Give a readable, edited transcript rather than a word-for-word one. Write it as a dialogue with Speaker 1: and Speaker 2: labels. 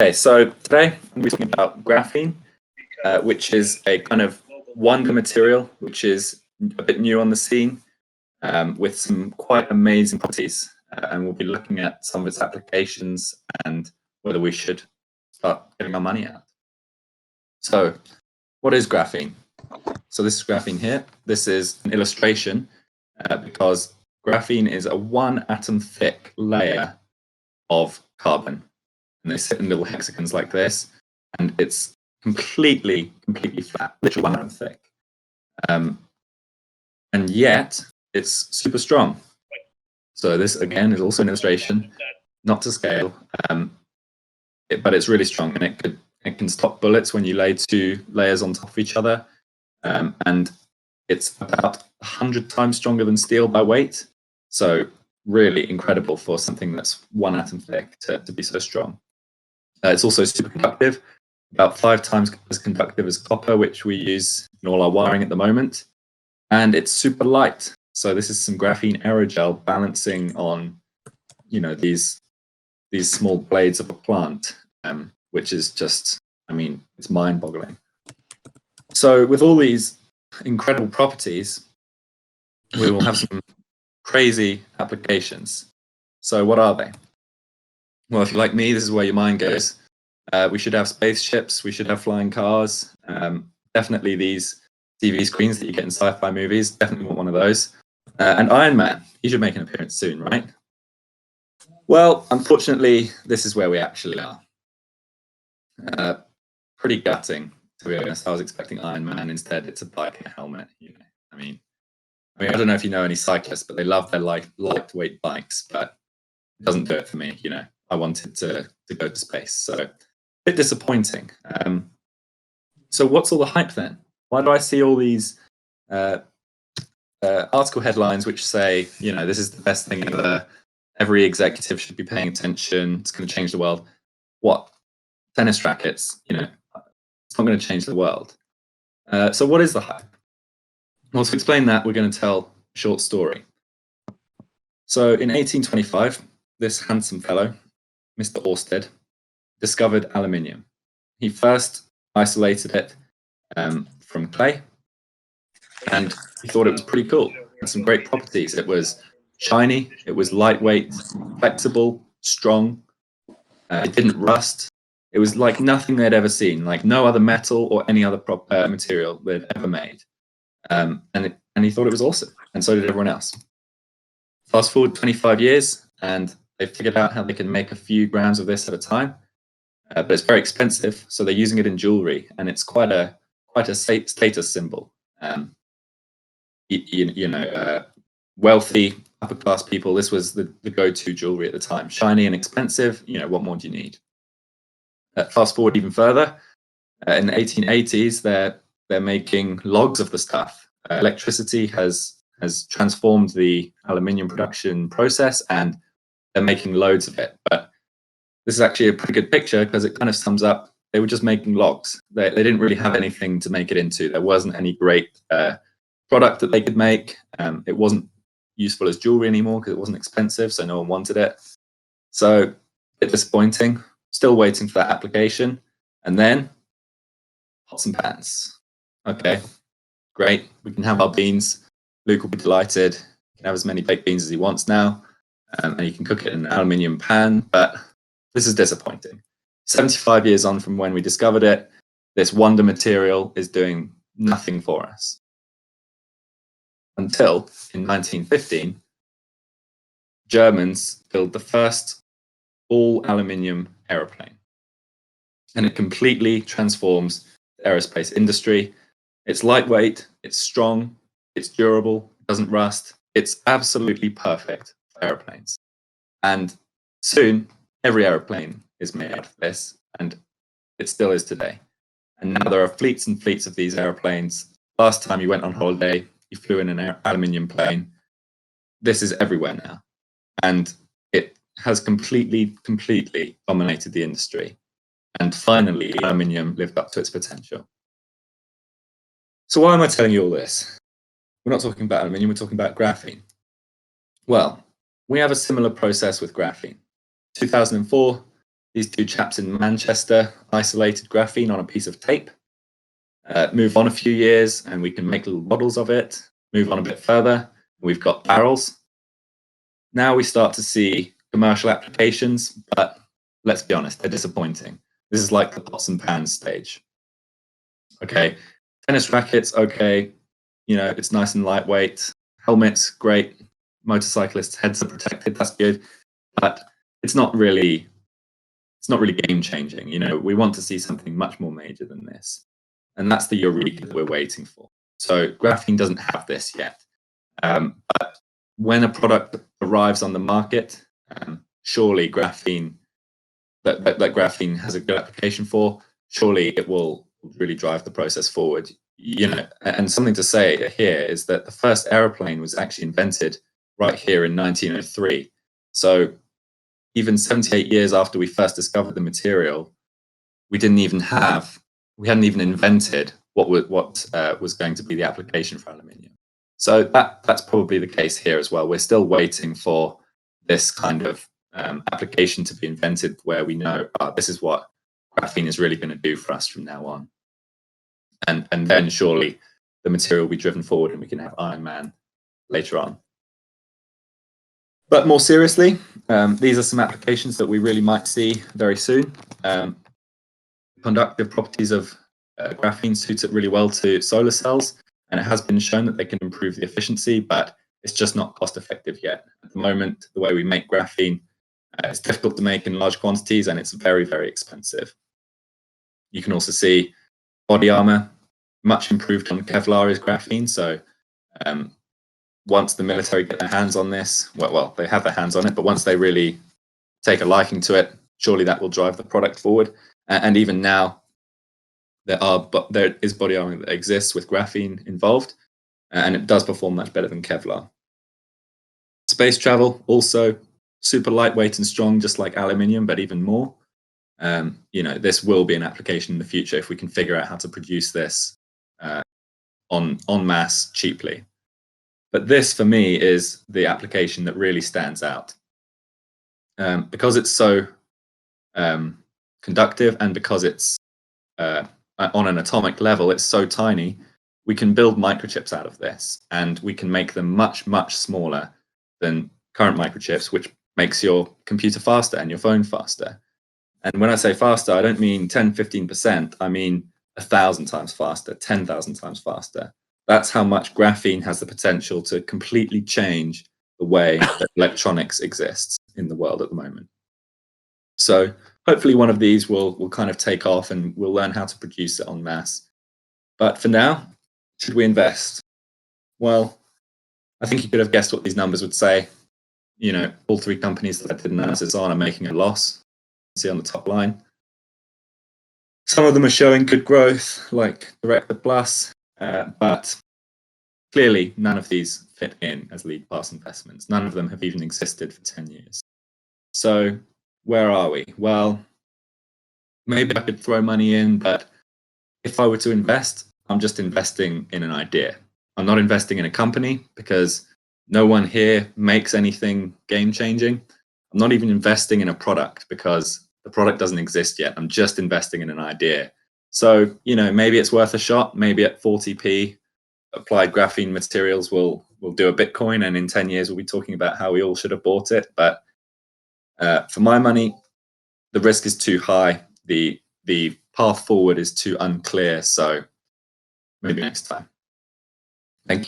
Speaker 1: Okay, so today I'm going to be talking about graphene, which is a kind of wonder material, which is a bit new on the scene, with some quite amazing properties. And we'll be looking at some of its applications and whether we should start getting our money out. So, what is graphene? So this is graphene here. This is an illustration because graphene is a 1 atom thick layer of carbon. And they sit in little hexagons like this, and it's completely flat, literally 1 atom thick. And yet it's super strong. So this again is also an illustration, not to scale, but it's really strong, and it can stop bullets when you lay 2 layers on top of each other, and it's about 100 times stronger than steel by weight. So really incredible for something that's 1 atom thick to be so strong. It's also super conductive, about 5 times as conductive as copper, which we use in all our wiring at the moment. And it's super light. So this is some graphene aerogel balancing on, these small blades of a plant, which is just, it's mind-boggling. So with all these incredible properties, we will have some crazy applications. So what are they? Well, if you're like me, this is where your mind goes. We should have spaceships. We should have flying cars. Definitely these TV screens that you get in sci-fi movies. Definitely want one of those. And Iron Man, he should make an appearance soon, right? Well, unfortunately, this is where we actually are. Pretty gutting, to be honest. I was expecting Iron Man. Instead, it's a bike and a helmet. I don't know if you know any cyclists, but they love their lightweight bikes, but it doesn't do it for me. I wanted to go to space, so a bit disappointing. So what's all the hype then? Why do I see all these article headlines which say, this is the best thing ever, every executive should be paying attention, it's going to change the world? What? Tennis rackets? It's not going to change the world. So what is the hype? Well, to explain that, we're going to tell a short story. So in 1825, this handsome fellow, Mr. Orsted, discovered aluminium. He first isolated it from clay, and he thought it was pretty cool. It had some great properties. It was shiny, it was lightweight, flexible, strong. It didn't rust. It was like nothing they'd ever seen, like no other metal or any other material they'd ever made. And he thought it was awesome, and so did everyone else. Fast forward 25 years, and they figured out how they can make a few grams of this at a time, but it's very expensive, so they're using it in jewelry, and it's quite a status symbol. Wealthy, upper class people, this was the go-to jewelry at the time. Shiny and expensive. What more do you need? Fast forward even further, in the 1880s, they're making logs of the stuff. Electricity has transformed the aluminium production process, and they're making loads of it. But this is actually a pretty good picture because it kind of sums up. They were just making logs. They didn't really have anything to make it into. There wasn't any great product that they could make. It wasn't useful as jewelry anymore because it wasn't expensive, so no one wanted it. So a bit disappointing. Still waiting for that application. And then pots and pans. Okay, great. We can have our beans. Luke will be delighted. He can have as many baked beans as he wants now, and he can cook it in an aluminium pan. But this is disappointing. 75 years on from when we discovered it, this wonder material is doing nothing for us. Until in 1915, Germans built the first all-aluminium aeroplane. And it completely transforms the aerospace industry. It's lightweight, it's strong, it's durable, it doesn't rust. It's absolutely perfect for airplanes. And soon, every airplane is made out of this, and it still is today. And now there are fleets and fleets of these airplanes. Last time you went on holiday, you flew in an aluminium plane. This is everywhere now. And it has completely dominated the industry. And finally, aluminium lived up to its potential. So why am I telling you all this? We're not talking about aluminium, we're talking about graphene. Well, we have a similar process with graphene. 2004, these two chaps in Manchester isolated graphene on a piece of tape. Move on a few years and we can make little models of it. Move on a bit further, we've got barrels. Now we start to see commercial applications, but let's be honest, they're disappointing. This is like the pots and pans stage. Okay, tennis rackets, okay, it's nice and lightweight. Helmets, great. Motorcyclists' heads are protected, that's good. But it's not really game changing. We want to see something much more major than this. And that's the eureka that we're waiting for. So graphene doesn't have this yet. But when a product arrives on the market, surely graphene that graphene has a good application for, surely it will really drive the process forward. And something to say here is that the first aeroplane was actually invented right here in 1903. So even 78 years after we first discovered the material, we hadn't even invented what was going to be the application for aluminium. So that's probably the case here as well. We're still waiting for this kind of application to be invented where we know this is what graphene is really going to do for us from now on. And then surely the material will be driven forward and we can have Iron Man later on. But more seriously, these are some applications that we really might see very soon. Conductive properties of graphene suits it really well to solar cells, and it has been shown that they can improve the efficiency, but it's just not cost effective yet. At the moment, the way we make graphene, it's difficult to make in large quantities and it's very, very expensive. You can also see body armor, much improved on Kevlar is graphene. So once the military get their hands on this, well, they have their hands on it, but once they really take a liking to it, surely that will drive the product forward. And even now, there is body armor that exists with graphene involved, and it does perform much better than Kevlar. Space travel, also super lightweight and strong, just like aluminium, but even more. This will be an application in the future if we can figure out how to produce this en masse cheaply. But this, for me, is the application that really stands out. Because it's so conductive and because it's on an atomic level, it's so tiny, we can build microchips out of this, and we can make them much, much smaller than current microchips, which makes your computer faster and your phone faster. And when I say faster, I don't mean 10, 15%, I mean 1,000 times faster, 10,000 times faster. That's how much graphene has the potential to completely change the way that electronics exists in the world at the moment. So hopefully one of these will kind of take off and we'll learn how to produce it en masse. But for now, should we invest? Well, I think you could have guessed what these numbers would say. All three companies that I did analysis on are making a loss. You see on the top line. Some of them are showing good growth, like Director Plus, but clearly none of these fit in as league pass investments. None of them have even existed for 10 years. So where are we? Well, maybe I could throw money in, but if I were to invest, I'm just investing in an idea. I'm not investing in a company because no one here makes anything game-changing. I'm not even investing in a product because the product doesn't exist yet. I'm just investing in an idea. So, maybe it's worth a shot. Maybe at 40p, applied graphene materials will do a Bitcoin, and in 10 years, we'll be talking about how we all should have bought it. But for my money, the risk is too high. The path forward is too unclear. So maybe next time. Thank you.